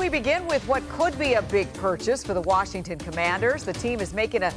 we begin with what could be a big purchase for the Washington Commanders. The team is making a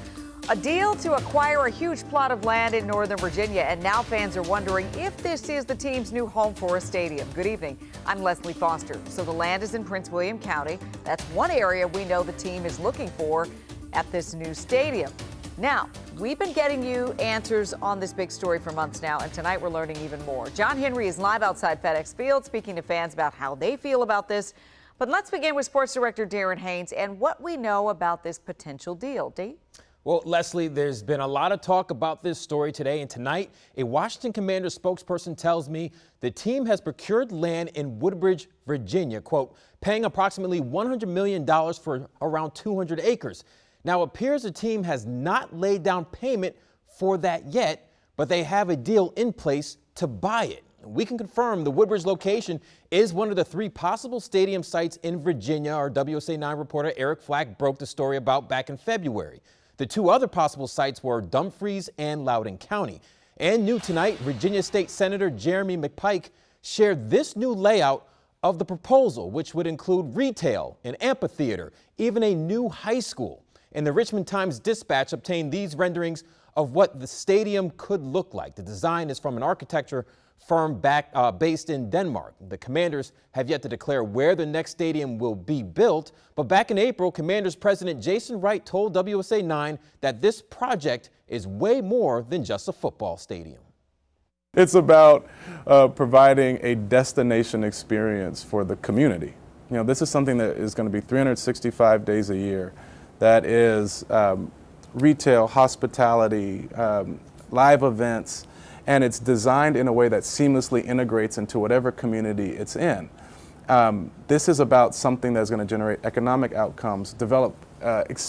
deal to acquire a huge plot of land in Northern Virginia, and now fans are wondering if this is the team's new home for a stadium. Good evening. I'm Leslie Foster. So the land is in Prince William County. That's one area we know the team is looking for at this new stadium. Now, we've been getting you answers on this big story for months now, and tonight we're learning even more. John Henry is live outside FedEx Field speaking to fans about how they feel about this. But let's begin with Sports Director Darren Haynes and what we know about this potential deal. Dee? Well, Leslie, there's been a lot of talk about this story today, and tonight a Washington Commanders spokesperson tells me the team has procured land in Woodbridge, Virginia, quote, paying approximately $100 million for around 200 acres. Now, it appears the team has not laid down payment for that yet, but they have a deal in place to buy it. We can confirm the Woodbridge location is one of the 3 possible stadium sites in Virginia. Our WSA 9 reporter Eric Flack broke the story about back in February. The 2 other possible sites were Dumfries and Loudoun County. And new tonight, Virginia State Senator Jeremy McPike shared this new layout of the proposal, which would include retail, an amphitheater, even a new high school. And the Richmond Times-Dispatch obtained these renderings of what the stadium could look like. The design is from an architecture firm based in Denmark. The Commanders have yet to declare where the next stadium will be built, but back in April, Commanders President Jason Wright told WSA 9 that this project is way more than just a football stadium. It's about providing a destination experience for the community. You know, this is something that is going to be 365 days a year. That is retail, hospitality, live events, and it's designed in a way that seamlessly integrates into whatever community it's in. This is about something that's going to generate economic outcomes, develop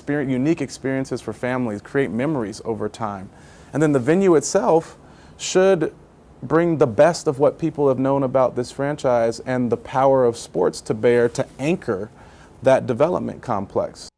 unique experiences for families, create memories over time. And then the venue itself should bring the best of what people have known about this franchise and the power of sports to bear to anchor that development complex.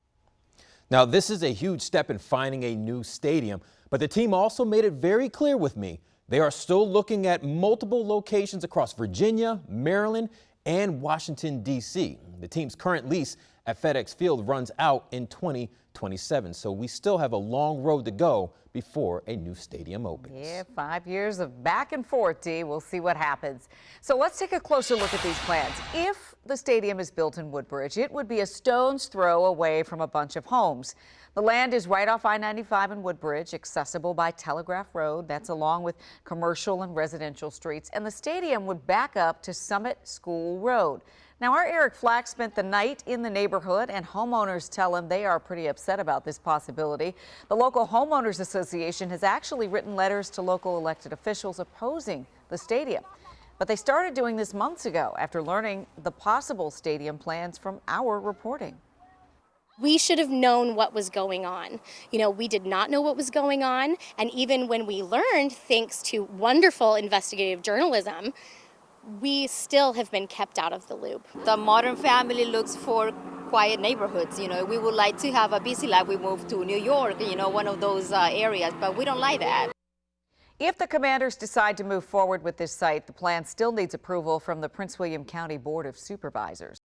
Now, this is a huge step in finding a new stadium, but the team also made it very clear with me they are still looking at multiple locations across Virginia, Maryland, and Washington, D.C. The team's current lease at FedEx Field runs out in 2027, so we still have a long road to go before a new stadium opens. Yeah, 5 years of back and forth, Dee. We'll see what happens. So let's take a closer look at these plans. If the stadium is built in Woodbridge, it would be a stone's throw away from a bunch of homes. The land is right off I-95 in Woodbridge, accessible by Telegraph Road. That's along with commercial and residential streets. And the stadium would back up to Summit School Road. Now, our Eric Flack spent the night in the neighborhood, and homeowners tell him they are pretty upset about this possibility. The local homeowners association has actually written letters to local elected officials opposing the stadium. But they started doing this months ago after learning the possible stadium plans from our reporting. We should have known what was going on. You know, we did not know what was going on. And even when we learned, thanks to wonderful investigative journalism, we still have been kept out of the loop. The modern family looks for quiet neighborhoods. You know, we would like to have a busy life. We moved to New York, you know, one of those areas, but we don't like that. If the Commanders decide to move forward with this site, the plan still needs approval from the Prince William County Board of Supervisors.